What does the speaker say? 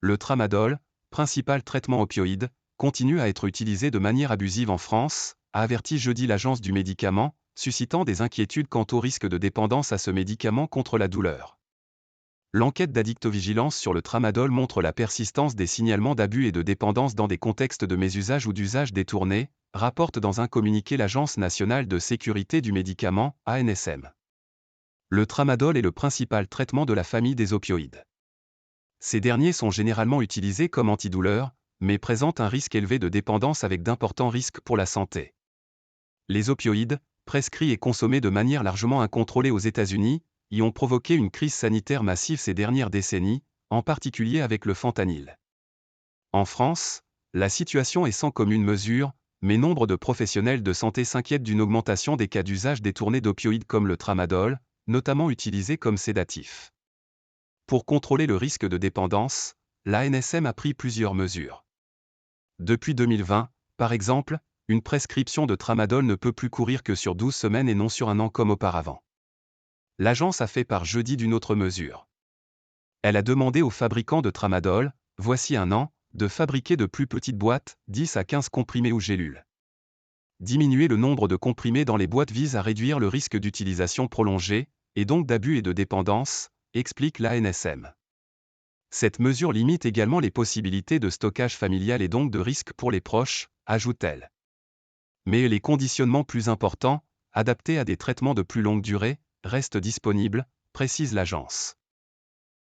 Le tramadol, principal traitement opioïde, continue à être utilisé de manière abusive en France, a averti jeudi l'Agence du médicament, suscitant des inquiétudes quant au risque de dépendance à ce médicament contre la douleur. L'enquête d'addictovigilance sur le tramadol montre la persistance des signalements d'abus et de dépendance dans des contextes de mésusage ou d'usage détourné, rapporte dans un communiqué l'Agence nationale de sécurité du médicament, ANSM. Le tramadol est le principal traitement de la famille des opioïdes. Ces derniers sont généralement utilisés comme antidouleurs, mais présentent un risque élevé de dépendance avec d'importants risques pour la santé. Les opioïdes, prescrits et consommés de manière largement incontrôlée aux États-Unis, y ont provoqué une crise sanitaire massive ces dernières décennies, en particulier avec le fentanyl. En France, la situation est sans commune mesure, mais nombre de professionnels de santé s'inquiètent d'une augmentation des cas d'usage détourné d'opioïdes comme le tramadol, notamment utilisé comme sédatif. Pour contrôler le risque de dépendance, l'ANSM a pris plusieurs mesures. Depuis 2020, par exemple, une prescription de tramadol ne peut plus courir que sur 12 semaines et non sur un an comme auparavant. L'agence a fait part jeudi d'une autre mesure. Elle a demandé aux fabricants de tramadol, voici un an, de fabriquer de plus petites boîtes, 10 à 15 comprimés ou gélules. Diminuer le nombre de comprimés dans les boîtes vise à réduire le risque d'utilisation prolongée, et donc d'abus et de dépendance, explique l'ANSM. Cette mesure limite également les possibilités de stockage familial et donc de risque pour les proches, ajoute-t-elle. Mais les conditionnements plus importants, adaptés à des traitements de plus longue durée, restent disponibles, précise l'agence.